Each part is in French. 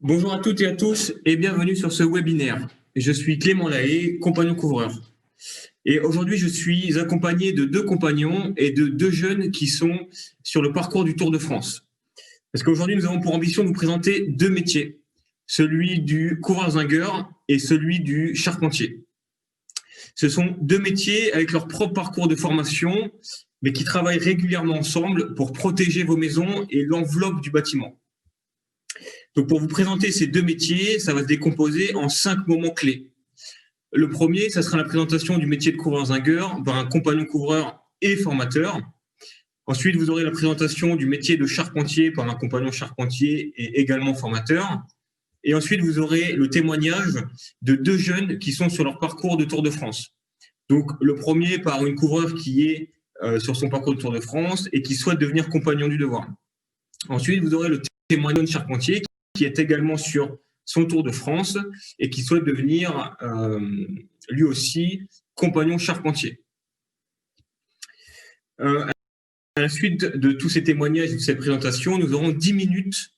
Bonjour à toutes et à tous et bienvenue sur ce webinaire. Je suis Clément Lahaye, compagnon couvreur. Et aujourd'hui, je suis accompagné de deux compagnons et de deux jeunes qui sont sur le parcours du Tour de France. Parce qu'aujourd'hui, nous avons pour ambition de vous présenter deux métiers, celui du coureur-zingueur et celui du charpentier. Ce sont deux métiers avec leur propre parcours de formation, mais qui travaillent régulièrement ensemble pour protéger vos maisons et l'enveloppe du bâtiment. Donc, pour vous présenter ces deux métiers, ça va se décomposer en 5 moments clés. Le premier, ça sera la présentation du métier de couvreur-zingueur par un compagnon couvreur et formateur. Ensuite, vous aurez la présentation du métier de charpentier par un compagnon charpentier et également formateur. Et ensuite, vous aurez le témoignage de deux jeunes qui sont sur leur parcours de Tour de France. Donc, le premier par une couvreur qui est sur son parcours de Tour de France et qui souhaite devenir compagnon du devoir. Ensuite, vous aurez le témoignage de charpentier qui est également sur son Tour de France et qui souhaite devenir lui aussi compagnon charpentier. À la suite de tous ces témoignages et de cette présentation, nous aurons 10 minutes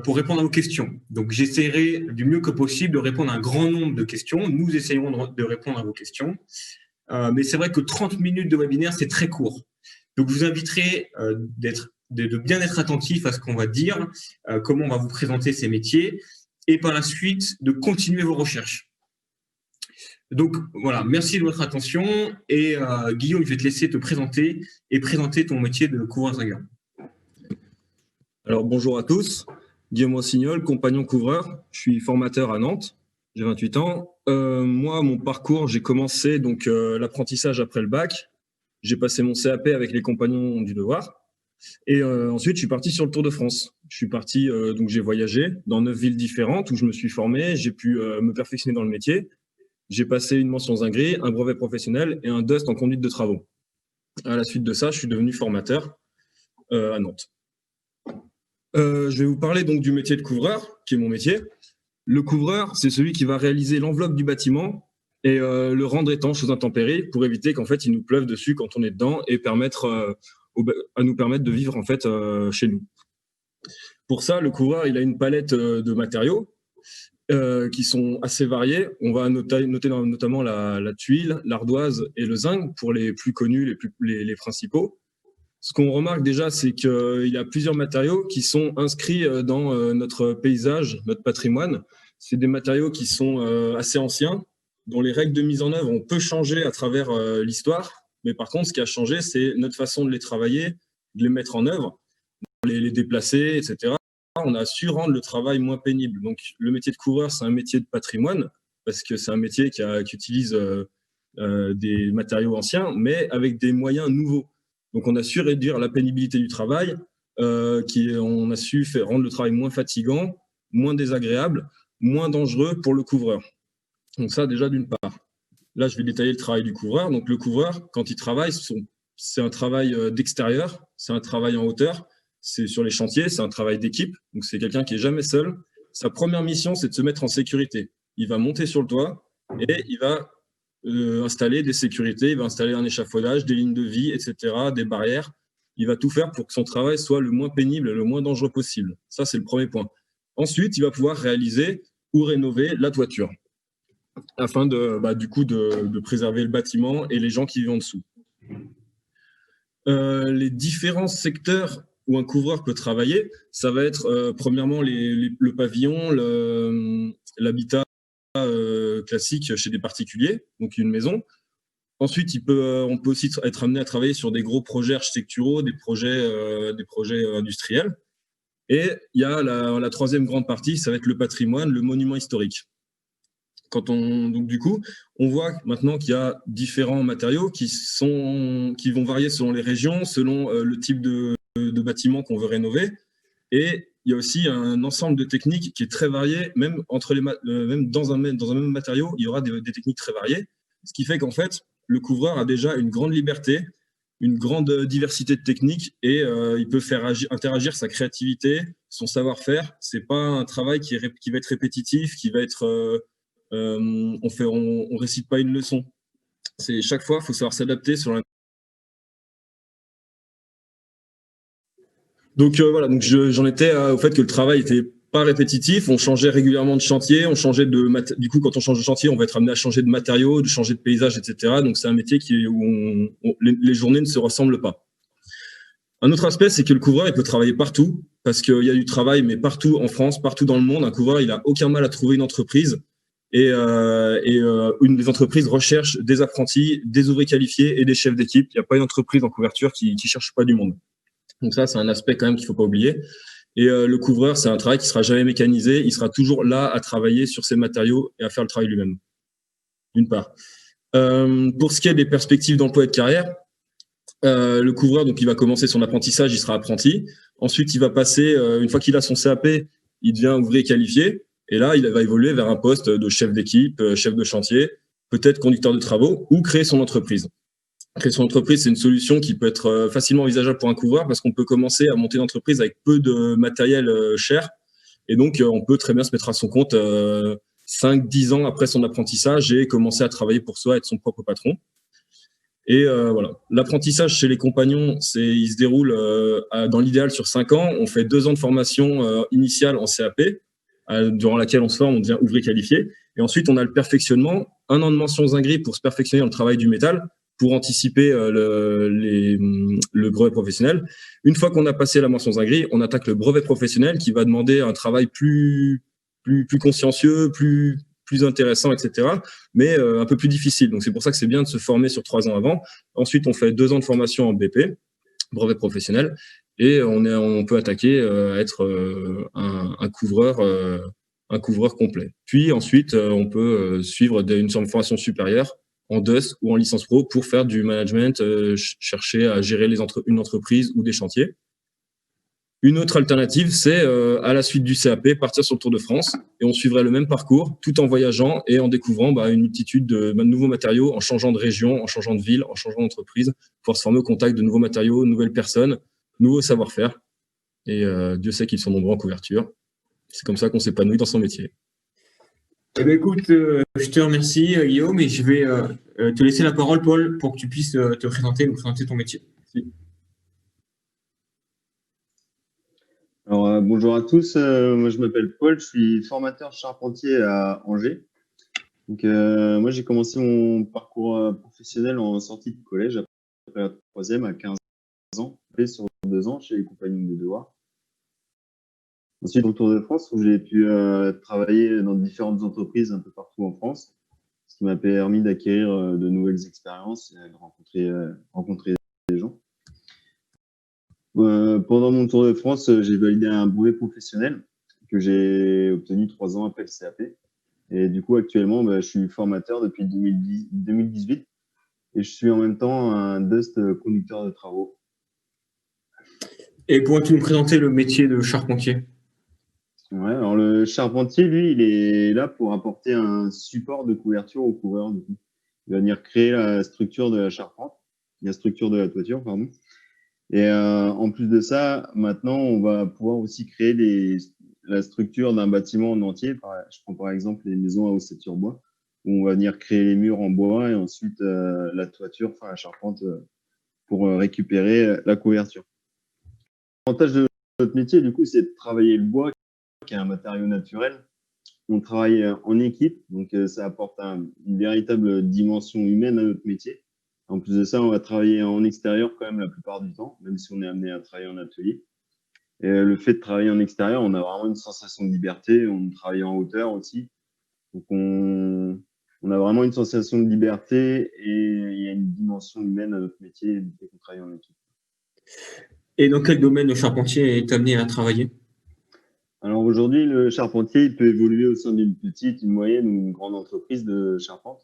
pour répondre à vos questions. Donc, j'essaierai du mieux que possible de répondre à un grand nombre de questions. Nous essayerons de répondre à vos questions. Mais c'est vrai que 30 minutes de webinaire, c'est très court. Donc, je vous inviterai de bien être attentif à ce qu'on va dire, comment on va vous présenter ces métiers, et par la suite, de continuer vos recherches. Donc, voilà, merci de votre attention. Et Guillaume, je vais te laisser te présenter et présenter ton métier de couvreur-zingueur. Alors, bonjour à tous. Guillaume Rossignol, compagnon couvreur. Je suis formateur à Nantes. J'ai 28 ans. Moi, mon parcours, j'ai commencé donc l'apprentissage après le bac. J'ai passé mon CAP avec les compagnons du devoir. Et ensuite, je suis parti sur le Tour de France. Je suis parti, donc j'ai voyagé dans 9 villes différentes où je me suis formé. J'ai pu me perfectionner dans le métier. J'ai passé une mention zinguerie, un brevet professionnel et un DUST en conduite de travaux. À la suite de ça, je suis devenu formateur à Nantes. Je vais vous parler donc du métier de couvreur, qui est mon métier. Le couvreur, c'est celui qui va réaliser l'enveloppe du bâtiment et le rendre étanche aux intempéries pour éviter qu'en fait il nous pleuve dessus quand on est dedans et nous permettre de vivre en fait chez nous. Pour ça, le couvreur, il a une palette de matériaux qui sont assez variés. On va noter notamment la tuile, l'ardoise et le zinc pour les plus connus, les principaux. Ce qu'on remarque déjà, c'est qu'il y a plusieurs matériaux qui sont inscrits dans notre paysage, notre patrimoine. C'est des matériaux qui sont assez anciens, dont les règles de mise en œuvre ont peu changé à travers l'histoire. Mais par contre, ce qui a changé, c'est notre façon de les travailler, de les mettre en œuvre, les déplacer, etc. On a su rendre le travail moins pénible. Donc, le métier de couvreur, c'est un métier de patrimoine, parce que c'est un métier qui utilise des matériaux anciens, mais avec des moyens nouveaux. Donc, on a su réduire la pénibilité du travail, on a su rendre le travail moins fatigant, moins désagréable, moins dangereux pour le couvreur. Donc ça, déjà, d'une part. Là, je vais détailler le travail du couvreur. Donc, le couvreur, quand il travaille, c'est un travail d'extérieur, c'est un travail en hauteur, c'est sur les chantiers, c'est un travail d'équipe. Donc, c'est quelqu'un qui est jamais seul. Sa première mission, c'est de se mettre en sécurité. Il va monter sur le toit et il va installer des sécurités, il va installer un échafaudage, des lignes de vie, etc., des barrières. Il va tout faire pour que son travail soit le moins pénible, le moins dangereux possible. Ça, c'est le premier point. Ensuite, il va pouvoir réaliser ou rénover la toiture afin de préserver le bâtiment et les gens qui vivent en dessous. Les différents secteurs où un couvreur peut travailler, ça va être premièrement le pavillon, l'habitat classique chez des particuliers, donc une maison. Ensuite, on peut aussi être amené à travailler sur des gros projets architecturaux, des projets industriels. Et il y a la troisième grande partie, ça va être le patrimoine, le monument historique. Donc du coup, on voit maintenant qu'il y a différents matériaux qui vont varier selon les régions, selon le type de bâtiment qu'on veut rénover. Et il y a aussi un ensemble de techniques qui est très varié, même dans un même matériau, il y aura des techniques très variées. Ce qui fait qu'en fait, le couvreur a déjà une grande liberté, une grande diversité de techniques et il peut faire interagir sa créativité, son savoir-faire. C'est pas un travail qui va être répétitif, qui va être on récite pas une leçon. C'est chaque fois, il faut savoir s'adapter sur la. Donc voilà, donc j'en étais au fait que le travail était pas répétitif. On changeait régulièrement de chantier. Du coup, quand on change de chantier, on va être amené à changer de matériaux, de changer de paysage, etc. Donc, c'est un métier où les journées ne se ressemblent pas. Un autre aspect, c'est que le couvreur, il peut travailler partout parce qu'il y a du travail, mais partout en France, partout dans le monde. Un couvreur, il a aucun mal à trouver une entreprise. Une des entreprises recherche des apprentis, des ouvriers qualifiés et des chefs d'équipe. Il n'y a pas une entreprise en couverture qui cherche pas du monde. Donc ça, c'est un aspect quand même qu'il faut pas oublier. Et le couvreur, c'est un travail qui sera jamais mécanisé. Il sera toujours là à travailler sur ses matériaux et à faire le travail lui-même, d'une part. Pour ce qui est des perspectives d'emploi et de carrière, le couvreur, donc, il va commencer son apprentissage, il sera apprenti. Ensuite, il va passer, une fois qu'il a son CAP, il devient ouvrier qualifié. Et là, il va évoluer vers un poste de chef d'équipe, chef de chantier, peut-être conducteur de travaux, ou créer son entreprise. Créer son entreprise, c'est une solution qui peut être facilement envisageable pour un couvreur parce qu'on peut commencer à monter une entreprise avec peu de matériel cher. Et donc, on peut très bien se mettre à son compte 5-10 ans après son apprentissage et commencer à travailler pour soi, être son propre patron. Et voilà. L'apprentissage chez les compagnons, il se déroule dans l'idéal sur 5 ans. On fait 2 ans de formation initiale en CAP, durant laquelle on se forme, on devient ouvrier qualifié. Et ensuite, on a le perfectionnement, 1 an de mention Zingri pour se perfectionner dans le travail du métal, pour anticiper le brevet professionnel. Une fois qu'on a passé la mention Zingri, on attaque le brevet professionnel qui va demander un travail plus consciencieux, plus intéressant, etc., mais un peu plus difficile. Donc, c'est pour ça que c'est bien de se former sur 3 ans avant. Ensuite, on fait 2 ans de formation en BP, brevet professionnel, et on peut attaquer à être un couvreur complet. Puis ensuite, on peut suivre une formation supérieure en DUS ou en licence pro pour faire du management, chercher à gérer une entreprise ou des chantiers. Une autre alternative, c'est à la suite du CAP, partir sur le Tour de France et on suivrait le même parcours tout en voyageant et en découvrant une multitude de nouveaux matériaux, en changeant de région, en changeant de ville, en changeant d'entreprise, pour se former au contact de nouveaux matériaux, de nouvelles personnes, nouveaux savoir-faire. Et Dieu sait qu'ils sont nombreux en couverture. C'est comme ça qu'on s'épanouit dans son métier. Eh bien, écoute, je te remercie, Guillaume, et je vais te laisser la parole, Paul, pour que tu puisses te présenter, nous présenter ton métier. Merci. Alors, bonjour à tous, moi je m'appelle Paul, je suis formateur charpentier à Angers. Donc, moi j'ai commencé mon parcours professionnel en sortie de collège après la troisième à 15 ans, et sur 2 ans chez les Compagnons des Devoirs. Ensuite, au Tour de France, où j'ai pu travailler dans différentes entreprises un peu partout en France, ce qui m'a permis d'acquérir de nouvelles expériences et de rencontrer des gens. Pendant mon Tour de France, j'ai validé un brevet professionnel que j'ai obtenu 3 ans après le CAP. Et du coup, actuellement, je suis formateur depuis 2018 et je suis en même temps un DUST conducteur de travaux. Et pourrais-tu nous présenter le métier de charpentier? Ouais, alors le charpentier, lui, il est là pour apporter un support de couverture au couvreur. Du coup. Il va venir créer la structure de la charpente, la structure de la toiture, pardon. Et en plus de ça, maintenant, on va pouvoir aussi créer la structure d'un bâtiment en entier. Je prends par exemple les maisons à ossature bois, où on va venir créer les murs en bois et ensuite la toiture, enfin la charpente, pour récupérer la couverture. L'avantage de notre métier, du coup, c'est de travailler le bois, qui est un matériau naturel. On travaille en équipe, donc ça apporte une véritable dimension humaine à notre métier. En plus de ça, on va travailler en extérieur quand même la plupart du temps, même si on est amené à travailler en atelier. Et le fait de travailler en extérieur, on a vraiment une sensation de liberté. On travaille en hauteur aussi. Donc on a vraiment une sensation de liberté et il y a une dimension humaine à notre métier dès qu'on travaille en équipe. Et dans quel domaine le charpentier est amené à travailler? Alors aujourd'hui, le charpentier il peut évoluer au sein d'une petite, une moyenne ou une grande entreprise de charpente.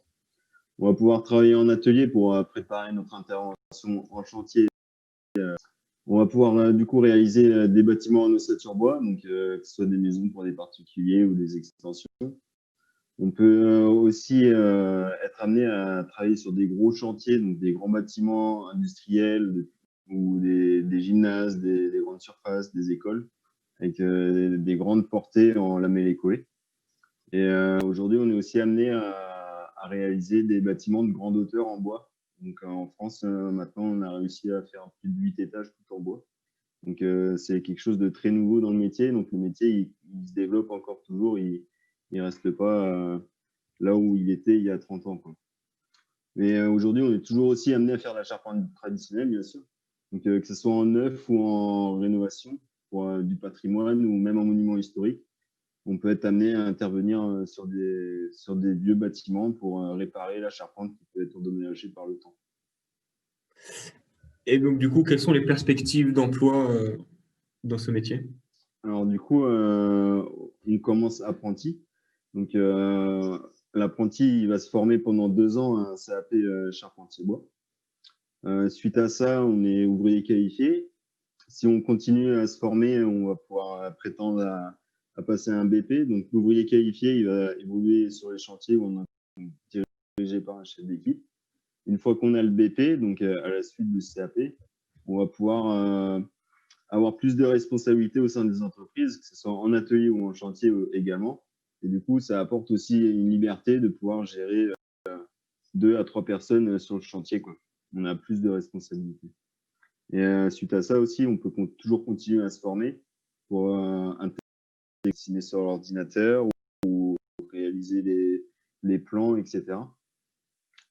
On va pouvoir travailler en atelier pour préparer notre intervention en chantier. On va pouvoir du coup réaliser des bâtiments en ossature bois, donc que ce soit des maisons pour des particuliers ou des extensions. On peut aussi être amené à travailler sur des gros chantiers, donc des grands bâtiments industriels ou des gymnases, des grandes surfaces, des écoles, avec des grandes portées en lamellé collé. Et aujourd'hui, on est aussi amené à réaliser des bâtiments de grande hauteur en bois. Donc en France, maintenant, on a réussi à faire plus de 8 étages tout en bois. Donc, c'est quelque chose de très nouveau dans le métier. Donc, le métier, il se développe encore toujours. Il ne reste pas là où il était il y a 30 ans, quoi. Mais aujourd'hui, on est toujours aussi amené à faire de la charpente traditionnelle, bien sûr. Donc, que ce soit en neuf ou en rénovation, pour du patrimoine ou même en monument historique, on peut être amené à intervenir sur des vieux bâtiments pour réparer la charpente qui peut être endommagée par le temps. Et donc, du coup, quelles sont les perspectives d'emploi dans ce métier? Alors, du coup, on commence apprenti. Donc, l'apprenti, il va se former pendant 2 ans à un CAP charpentier bois. Suite à ça, on est ouvrier qualifié. Si on continue à se former, on va pouvoir prétendre à passer un BP. Donc, l'ouvrier qualifié, il va évoluer sur les chantiers où on est dirigé par un chef d'équipe. Une fois qu'on a le BP, donc à la suite du CAP, on va pouvoir avoir plus de responsabilités au sein des entreprises, que ce soit en atelier ou en chantier également. Et du coup, ça apporte aussi une liberté de pouvoir gérer 2 à 3 personnes sur le chantier, quoi. On a plus de responsabilités. Et suite à ça aussi, on peut toujours continuer à se former pour dessiner sur l'ordinateur ou réaliser les plans, etc.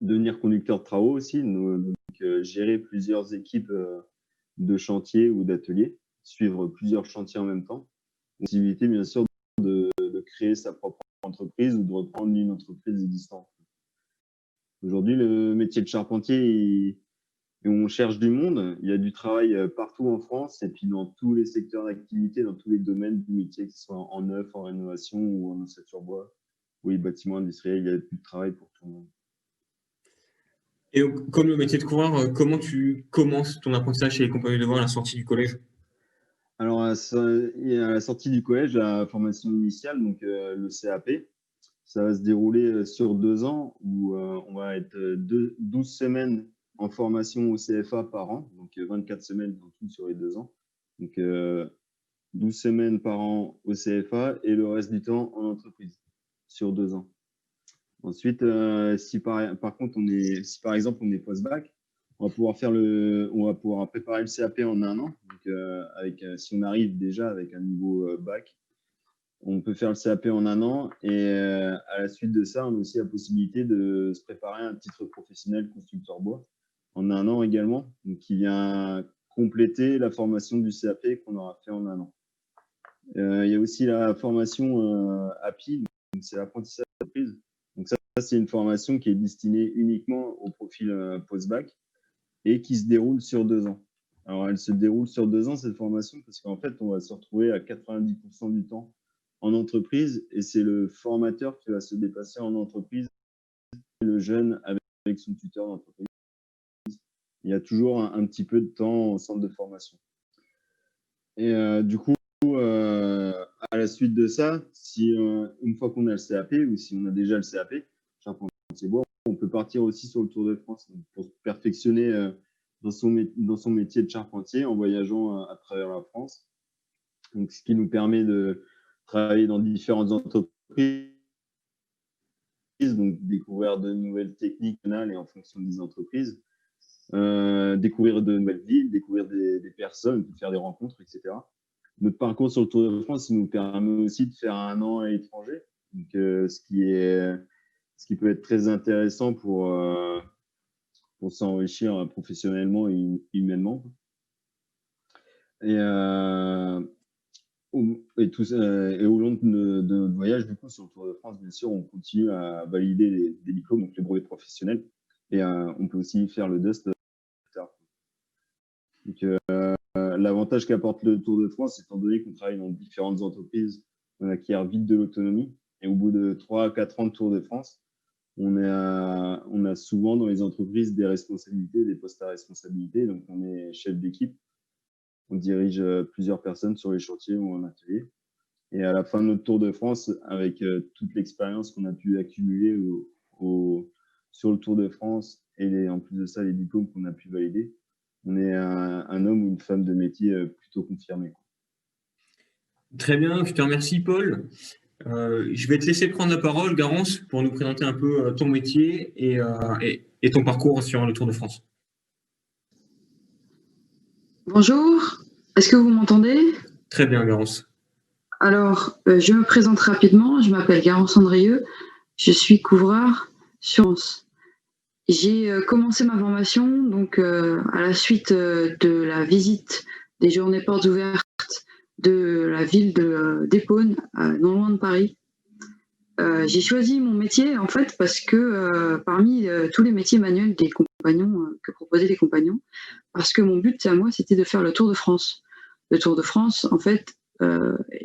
Devenir conducteur de travaux aussi, donc gérer plusieurs équipes de chantier ou d'atelier, suivre plusieurs chantiers en même temps. Possibilité, bien sûr, de créer sa propre entreprise ou de reprendre une entreprise existante. Aujourd'hui, le métier de charpentier, on cherche du monde. Il y a du travail partout en France et puis dans tous les secteurs d'activité, dans tous les domaines du métier, que ce soit en neuf, en rénovation ou en ossature bois ou les bâtiments industriels, il y a du travail pour tout le monde. Et donc, comme le métier de coureur, comment tu commences ton apprentissage chez les Compagnons de Devoir à la sortie du collège? Alors, à la sortie du collège, la formation initiale, donc le CAP, ça va se dérouler sur 2 ans où on va être 12 semaines en formation au CFA par an, donc 24 semaines en tout sur les 2 ans. Donc, 12 semaines par an au CFA et le reste du temps en entreprise sur 2 ans. Ensuite, si par exemple on est post-bac, on va pouvoir préparer le CAP en 1 an. Donc, si on arrive déjà avec un niveau bac, on peut faire le CAP en 1 an et à la suite de ça, on a aussi la possibilité de se préparer un titre professionnel constructeur bois en 1 an également, donc qui vient compléter la formation du CAP qu'on aura fait en 1 an. Il y a aussi la formation API, donc c'est l'apprentissage d'entreprise. Donc ça, c'est une formation qui est destinée uniquement au profil post-bac et qui se déroule sur 2 ans. Alors, elle se déroule sur 2 ans, cette formation, parce qu'en fait, on va se retrouver à 90% du temps en entreprise et c'est le formateur qui va se déplacer en entreprise, le jeune avec son tuteur d'entreprise. Il y a toujours un petit peu de temps au centre de formation. Et du coup, à la suite de ça, si une fois qu'on a le CAP ou si on a déjà le CAP, charpentier bois, on peut partir aussi sur le Tour de France pour se perfectionner dans son métier de charpentier en voyageant à travers la France. Donc, ce qui nous permet de travailler dans différentes entreprises, donc découvrir de nouvelles techniques et en fonction des entreprises, découvrir de nouvelles villes, découvrir des personnes, faire des rencontres, etc. Notre parcours sur le Tour de France, il nous permet aussi de faire 1 an à l'étranger, donc ce qui peut être très intéressant pour s'enrichir professionnellement et humainement. Et au long de notre voyage, du coup, sur le Tour de France, bien sûr, on continue à valider des diplômes, donc les brevets professionnels, et on peut aussi faire le DUST plus tard. Donc, l'avantage qu'apporte le Tour de France, étant donné qu'on travaille dans différentes entreprises, on acquiert vite de l'autonomie, et au bout de 3 à 4 ans de Tour de France, on a souvent dans les entreprises des responsabilités, des postes à responsabilité, donc on est chef d'équipe, on dirige plusieurs personnes sur les chantiers ou en atelier. Et à la fin de notre Tour de France, avec toute l'expérience qu'on a pu accumuler sur le Tour de France et en plus de ça, les diplômes qu'on a pu valider, on est un homme ou une femme de métier plutôt confirmé. Très bien, je te remercie, Paul. Je vais te laisser prendre la parole, Garance, pour nous présenter un peu ton métier et ton parcours sur le Tour de France. Bonjour, Est-ce que vous m'entendez? Très bien, Garance. Alors, je me présente rapidement. Je m'appelle Garance Andrieux. Je suis couvreur sur Lens. J'ai commencé ma formation donc à la suite de la visite des journées portes ouvertes de la ville d'Épône, non loin de Paris. J'ai choisi mon métier en fait parce que parmi tous les métiers manuels des compagnons que proposaient les compagnons, parce que mon but à moi c'était de faire le Tour de France. Le Tour de France, en fait,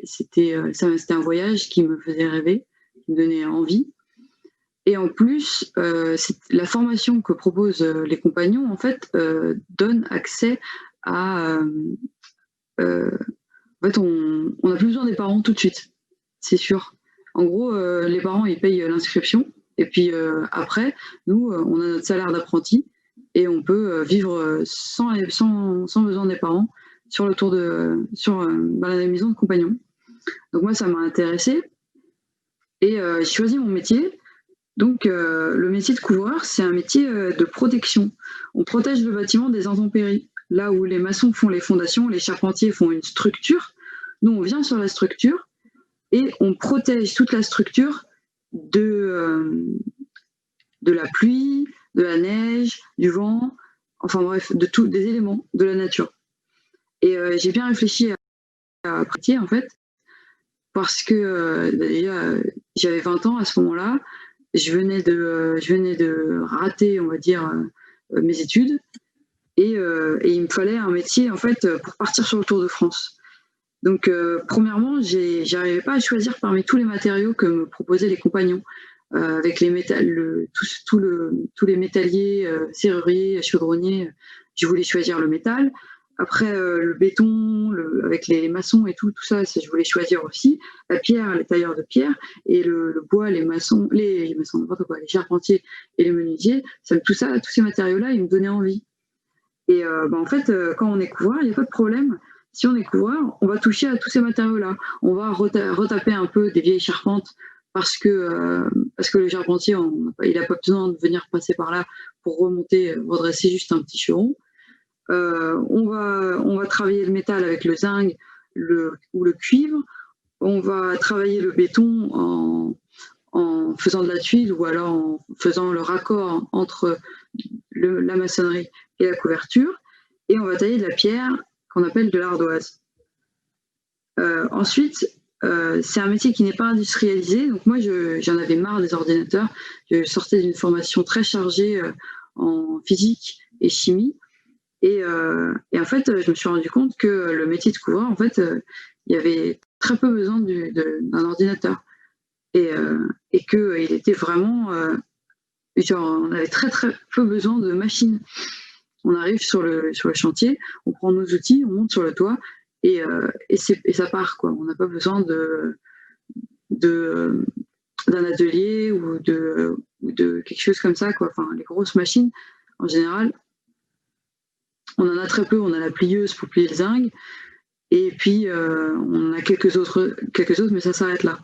c'était un voyage qui me faisait rêver, qui me donnait envie. Et en plus, la formation que proposent les compagnons, en fait, donne accès à... en fait, on n'a plus besoin des parents tout de suite, c'est sûr. En gros, les parents, ils payent l'inscription. Et puis après, nous, on a notre salaire d'apprenti et on peut vivre sans besoin des parents sur la maison de compagnon. Donc moi, ça m'a intéressée et j'ai choisi mon métier. Donc le métier de couvreur, c'est un métier de protection. On protège le bâtiment des intempéries. Là où les maçons font les fondations, les charpentiers font une structure, nous, on vient sur la structure et on protège toute la structure de la pluie, de la neige, du vent, enfin bref, des éléments de la nature. Et j'ai bien réfléchi à pratiquer en fait, parce que déjà j'avais 20 ans à ce moment-là, je venais de rater, on va dire, mes études, et il me fallait un métier en fait pour partir sur le Tour de France. Donc premièrement, j'arrivais pas à choisir parmi tous les matériaux que me proposaient les compagnons, avec les tous les métalliers, serruriers, chaudronniers. Je voulais choisir le métal. Après, le béton, avec les maçons et tout ça, je voulais choisir aussi. La pierre, les tailleurs de pierre, et le bois, les maçons, n'importe quoi, les charpentiers et les menuisiers, tous ces matériaux-là, ils me donnaient envie. Et en fait, quand on est couvreur, il n'y a pas de problème. Si on est couvreur, on va toucher à tous ces matériaux-là. On va retaper un peu des vieilles charpentes parce que le charpentier, il n'a pas besoin de venir passer par là pour redresser juste un petit churon. On va travailler le métal avec le zinc ou le cuivre. On va travailler le béton en faisant de la tuile ou alors en faisant le raccord entre la maçonnerie et la couverture. Et on va tailler de la pierre qu'on appelle de l'ardoise. Ensuite, c'est un métier qui n'est pas industrialisé. Donc moi, j'en avais marre des ordinateurs. Je sortais d'une formation très chargée en physique et chimie. Et en fait, je me suis rendu compte que le métier de couvreur, en fait, il y avait très peu besoin d'un ordinateur. Et qu'il était vraiment... on avait très très peu besoin de machines. On arrive sur le chantier, on prend nos outils, on monte sur le toit, et ça part, quoi. On n'a pas besoin d'un atelier ou de quelque chose comme ça, quoi. Enfin, les grosses machines, en général, on en a très peu. On a la plieuse pour plier le zinc, et puis on en a quelques autres, mais ça s'arrête là.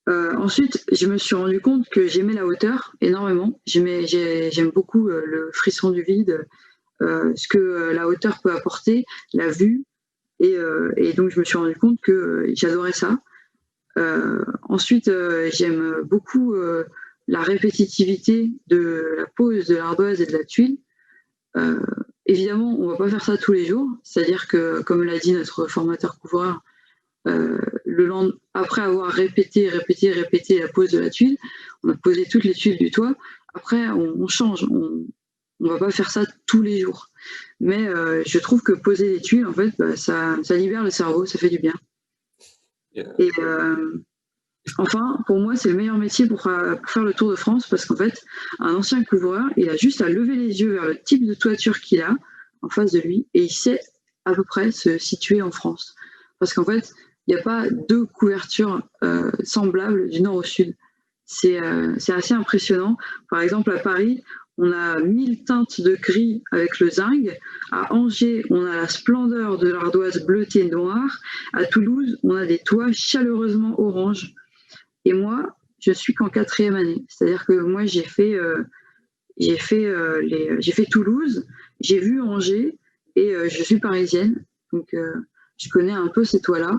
Ensuite, je me suis rendu compte que j'aimais la hauteur énormément. J'aime beaucoup le frisson du vide, ce que la hauteur peut apporter, la vue, et donc je me suis rendu compte que j'adorais ça. Ensuite, j'aime beaucoup la répétitivité de la pose de l'ardoise et de la tuile. Évidemment, on ne va pas faire ça tous les jours, c'est-à-dire que, comme l'a dit notre formateur couvreur, après avoir répété la pose de la tuile, on a posé toutes les tuiles du toit. Après, on change. On va pas faire ça tous les jours. Mais je trouve que poser les tuiles, en fait, ça libère le cerveau, ça fait du bien. Et enfin, pour moi, c'est le meilleur métier pour faire le Tour de France, parce qu'en fait, un ancien couvreur, il a juste à lever les yeux vers le type de toiture qu'il a en face de lui, et il sait à peu près se situer en France. Parce qu'en fait, il n'y a pas deux couvertures semblables du nord au sud. C'est assez impressionnant. Par exemple, à Paris, on a 1000 teintes de gris avec le zinc. À Angers, on a la splendeur de l'ardoise bleutée et noire. À Toulouse, on a des toits chaleureusement orange. Et moi, je suis qu'en 4e année. C'est-à-dire que moi, j'ai fait Toulouse, j'ai vu Angers, et je suis parisienne. Donc, je connais un peu ces toits-là.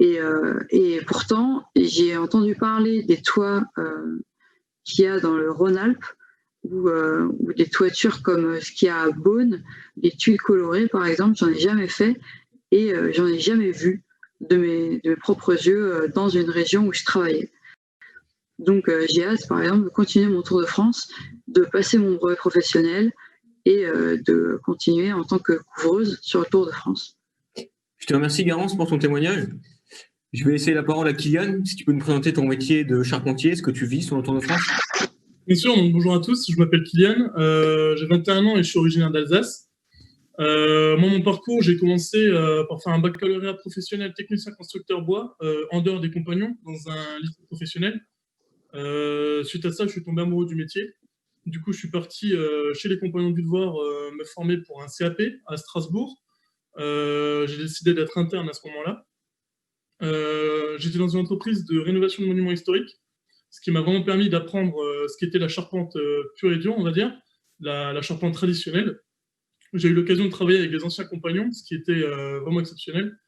Et pourtant, j'ai entendu parler des toits qu'il y a dans le Rhône-Alpes, ou des toitures comme ce qu'il y a à Beaune, des tuiles colorées par exemple, j'en ai jamais fait et j'en ai jamais vu de mes propres yeux dans une région où je travaillais. Donc j'ai hâte par exemple de continuer mon tour de France, de passer mon brevet professionnel et de continuer en tant que couvreuse sur le Tour de France. Je te remercie Garance pour ton témoignage. Je vais laisser la parole à Kylian, si tu peux nous présenter ton métier de charpentier, ce que tu vis sur le Tour de France. Bien sûr, donc bonjour à tous, je m'appelle Kylian, j'ai 21 ans et je suis originaire d'Alsace. Moi, mon parcours, j'ai commencé par faire un baccalauréat professionnel technicien constructeur bois en dehors des compagnons, dans un lycée professionnel. Suite à ça, je suis tombé amoureux du métier. Du coup, je suis parti chez les compagnons du devoir me former pour un CAP à Strasbourg. J'ai décidé d'être interne à ce moment-là. J'étais dans une entreprise de rénovation de monuments historiques, ce qui m'a vraiment permis d'apprendre ce qu'était la charpente pure et dure, on va dire, la charpente traditionnelle. J'ai eu l'occasion de travailler avec les anciens compagnons, ce qui était vraiment exceptionnel.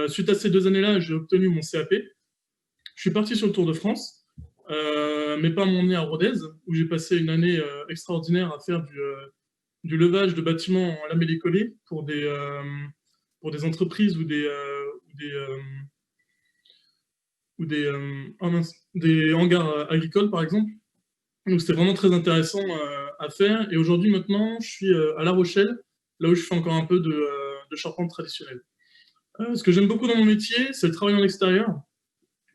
Suite à ces 2 années-là, j'ai obtenu mon CAP. Je suis parti sur le Tour de France. Mes parents m'ont emmené à Rodez, où j'ai passé une année extraordinaire à faire du levage de bâtiments en lamellé-collé pour des entreprises ou des hangars agricoles, par exemple. Donc, c'était vraiment très intéressant à faire. Et aujourd'hui, maintenant, je suis à La Rochelle, là où je fais encore un peu de charpente traditionnelle. Ce que j'aime beaucoup dans mon métier, c'est le travail en extérieur.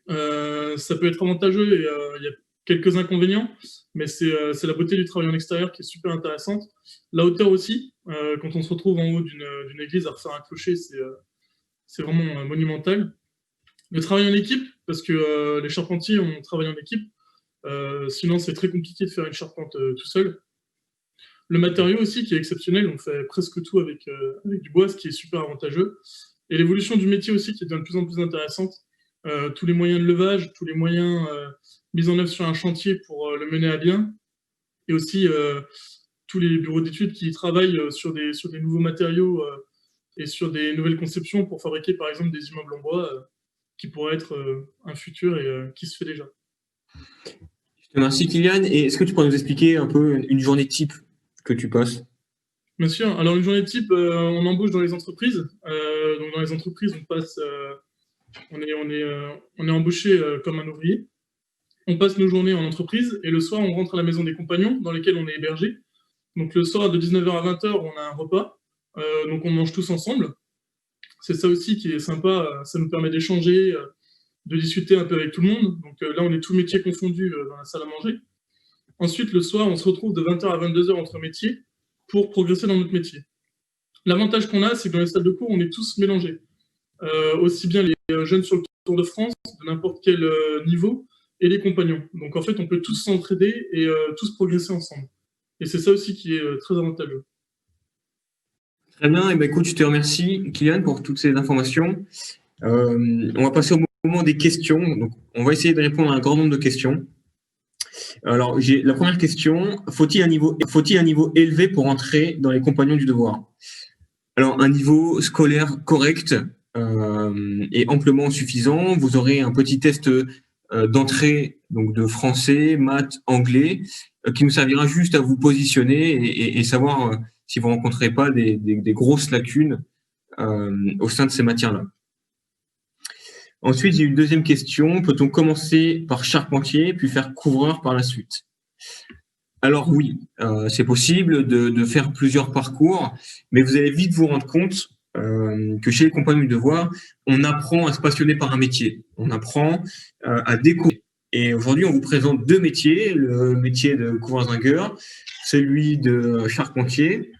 Ça peut être avantageux et il y a quelques inconvénients, mais c'est la beauté du travail en extérieur qui est super intéressante. La hauteur aussi, quand on se retrouve en haut d'une église à refaire un clocher, c'est vraiment monumental. Le travail en équipe, parce que les charpentiers, on travaille en équipe, sinon c'est très compliqué de faire une charpente tout seul. Le matériau aussi qui est exceptionnel, on fait presque tout avec du bois, ce qui est super avantageux. Et l'évolution du métier aussi qui devient de plus en plus intéressante. Tous les moyens de levage, tous les moyens mis en œuvre sur un chantier pour le mener à bien. Et aussi tous les bureaux d'études qui travaillent sur des nouveaux matériaux et sur des nouvelles conceptions pour fabriquer par exemple des immeubles en bois qui pourraient être un futur et qui se fait déjà. Merci Kylian. Et est-ce que tu pourrais nous expliquer un peu une journée type que tu passes? Bien sûr. Alors une journée type, on embauche dans les entreprises. Donc dans les entreprises, on passe, on est embauché comme un ouvrier. On passe nos journées en entreprise et le soir, on rentre à la maison des compagnons dans lesquels on est hébergé. Donc le soir, de 19h à 20h, on a un repas. Donc on mange tous ensemble. C'est ça aussi qui est sympa. Ça nous permet d'échanger, de discuter un peu avec tout le monde. Donc là, on est tous métiers confondus dans la salle à manger. Ensuite, le soir, on se retrouve de 20h à 22h entre métiers pour progresser dans notre métier. L'avantage qu'on a, c'est que dans les salles de cours, on est tous mélangés. Aussi bien les jeunes sur le Tour de France, de n'importe quel niveau, et les compagnons. Donc en fait, on peut tous s'entraider et tous progresser ensemble. Et c'est ça aussi qui est très avantageux. Très bien, et écoute, je te remercie Kylian pour toutes ces informations. On va passer au moment des questions. Donc, on va essayer de répondre à un grand nombre de questions. Alors, j'ai la première question. Faut-il un niveau élevé pour entrer dans les compagnons du devoir? Alors, un niveau scolaire correct est amplement suffisant. Vous aurez un petit test d'entrée donc de français, maths, anglais, qui nous servira juste à vous positionner et savoir si vous ne rencontrez pas des grosses lacunes au sein de ces matières-là. Ensuite, j'ai une deuxième question. Peut-on commencer par charpentier, puis faire couvreur par la suite? Alors oui, c'est possible de faire plusieurs parcours, mais vous allez vite vous rendre compte que chez les compagnons du devoir, on apprend à se passionner par un métier. On apprend à découvrir. Et aujourd'hui, on vous présente 2 métiers, le métier de couvreur-zingueur, celui de charpentier.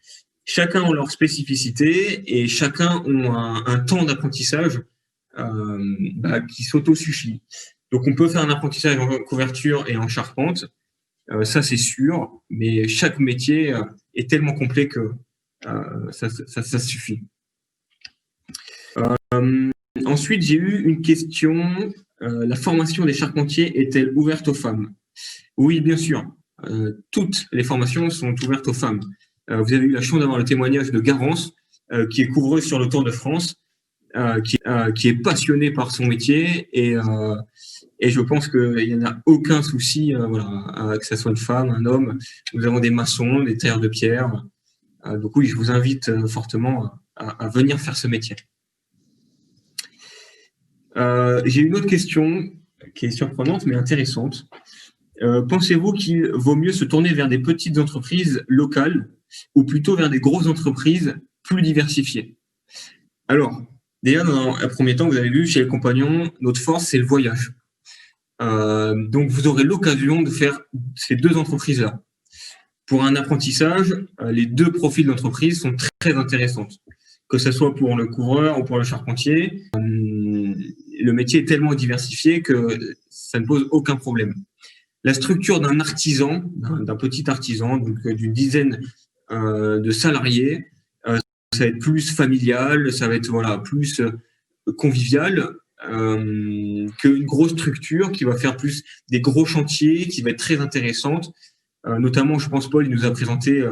Chacun ont leur spécificité et chacun ont un temps d'apprentissage qui s'auto-suffit. Donc, on peut faire un apprentissage en couverture et en charpente, ça c'est sûr, mais chaque métier est tellement complet que ça suffit. Ensuite, j'ai eu une question. La formation des charpentiers est-elle ouverte aux femmes? Oui, bien sûr. Toutes les formations sont ouvertes aux femmes. Vous avez eu la chance d'avoir le témoignage de Garance, qui est couvreuse sur le Tour de France, qui est passionnée par son métier et je pense qu'il n'y en a aucun souci, voilà, que ce soit une femme, un homme. Nous avons des maçons, des tailleurs de pierre. Donc oui, je vous invite fortement à venir faire ce métier. J'ai une autre question qui est surprenante mais intéressante. Pensez-vous qu'il vaut mieux se tourner vers des petites entreprises locales ou plutôt vers des grosses entreprises plus diversifiées? Alors, déjà, dans un premier temps, vous avez vu, chez les compagnons, notre force, c'est le voyage. Donc, vous aurez l'occasion de faire ces deux entreprises-là. Pour un apprentissage, les deux profils d'entreprise sont très intéressantes. Que ce soit pour le couvreur ou pour le charpentier, le métier est tellement diversifié que ça ne pose aucun problème. La structure d'un artisan, d'un petit artisan, donc d'une dizaine de salariés, ça va être plus familial, ça va être voilà, plus convivial qu'une grosse structure qui va faire plus des gros chantiers, qui va être très intéressante. Notamment, je pense, Paul, il nous a présenté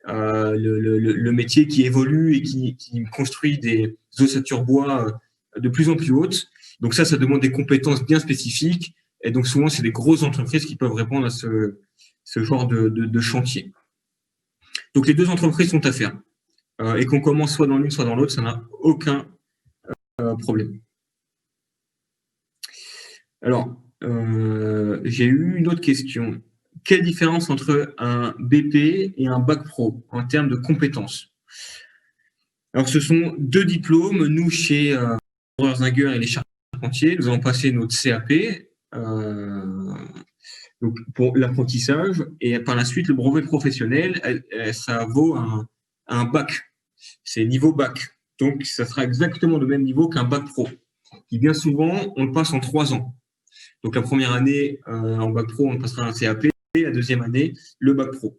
le métier qui évolue et qui construit des ossatures bois de plus en plus hautes. Donc ça demande des compétences bien spécifiques. Et donc souvent, c'est des grosses entreprises qui peuvent répondre à ce genre de chantier. Donc les deux entreprises sont à faire. Et qu'on commence soit dans l'une, soit dans l'autre, ça n'a aucun problème. Alors, j'ai eu une autre question. Quelle différence entre un BP et un bac pro en termes de compétences? Alors, ce sont deux diplômes. Nous, chez Zinger et les charpentiers, nous avons passé notre CAP donc pour l'apprentissage et par la suite, le brevet professionnel, ça vaut un bac. C'est niveau bac. Donc, ça sera exactement le même niveau qu'un bac pro. Et bien souvent, on le passe en 3 ans. Donc, la première année, en bac pro, on passera un CAP. La deuxième année, le bac pro.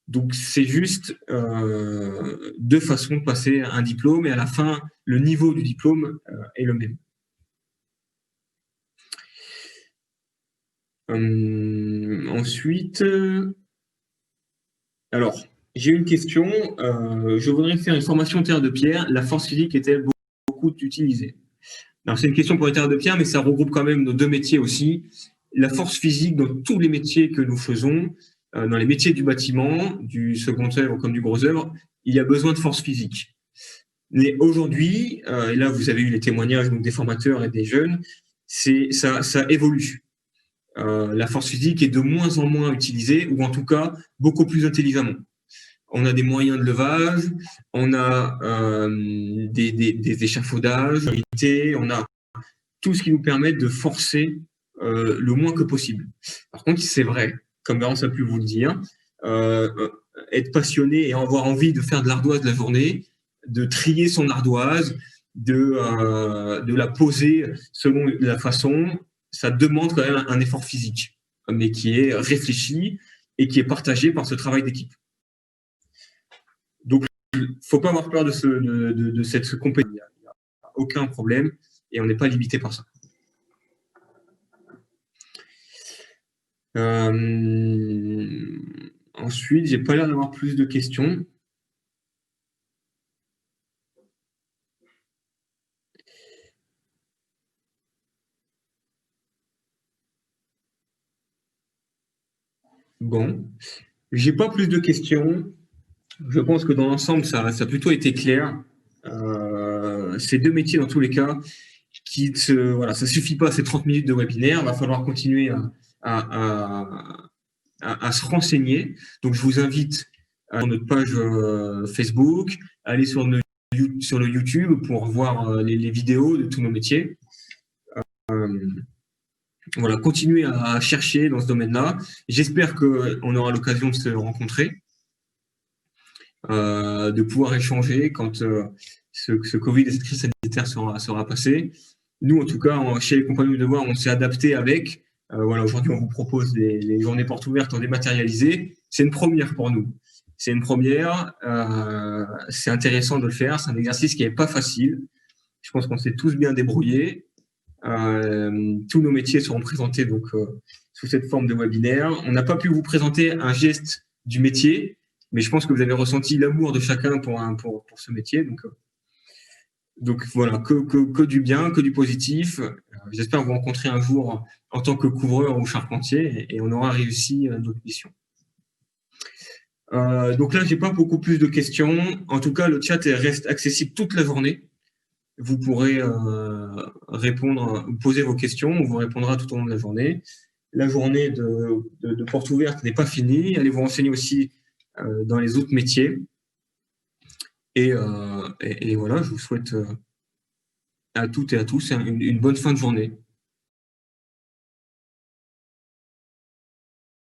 Donc, c'est juste deux façons de passer un diplôme et à la fin, le niveau du diplôme est le même. Ensuite, alors, j'ai une question. Je voudrais faire une formation terre de pierre. La force physique est-elle beaucoup utilisée? Alors, c'est une question pour les terres de pierre, mais ça regroupe quand même nos deux métiers aussi. La force physique dans tous les métiers que nous faisons, dans les métiers du bâtiment, du second œuvre comme du gros œuvre, il y a besoin de force physique. Mais aujourd'hui, et là vous avez eu les témoignages donc, des formateurs et des jeunes, ça évolue. La force physique est de moins en moins utilisée, ou en tout cas beaucoup plus intelligemment. On a des moyens de levage, on a des échafaudages, on a tout ce qui nous permet de forcer le moins que possible. Par contre, c'est vrai, comme Laurence a pu vous le dire, être passionné et avoir envie de faire de l'ardoise de la journée, de trier son ardoise, de la poser selon la façon, ça demande quand même un effort physique, mais qui est réfléchi et qui est partagé par ce travail d'équipe. Donc, il ne faut pas avoir peur de cette compétition. Il n'y a aucun problème et on n'est pas limité par ça. Ensuite, j'ai pas l'air d'avoir plus de questions. Bon, j'ai pas plus de questions. Je pense que dans l'ensemble, ça a plutôt été clair. Ces deux métiers, dans tous les cas, voilà, ça suffit pas ces 30 minutes de webinaire. Il va falloir continuer à se renseigner. Donc, je vous invite à notre page Facebook, aller sur le YouTube pour voir les vidéos de tous nos métiers. Voilà, continuez à chercher dans ce domaine-là. J'espère qu'on aura l'occasion de se rencontrer, de pouvoir échanger quand ce Covid et cette crise sanitaire sera passée. Nous, en tout cas, chez les compagnons de devoir, on s'est adapté avec. Voilà, aujourd'hui, on vous propose les journées portes ouvertes en dématérialisé. C'est une première pour nous. C'est une première. C'est intéressant de le faire. C'est un exercice qui n'est pas facile. Je pense qu'on s'est tous bien débrouillés. Tous nos métiers seront présentés donc sous cette forme de webinaire. On n'a pas pu vous présenter un geste du métier Mais je pense que vous avez ressenti l'amour de chacun pour ce métier. Donc voilà, que du bien, que du positif. J'espère vous rencontrer un jour en tant que couvreur ou charpentier et on aura réussi notre mission. Donc là, j'ai pas beaucoup plus de questions. En tout cas, le chat reste accessible toute la journée. Vous pourrez poser vos questions, on vous répondra tout au long de la journée. La journée de porte ouverte n'est pas finie. Allez vous renseigner aussi dans les autres métiers. Et voilà, je vous souhaite à toutes et à tous une bonne fin de journée.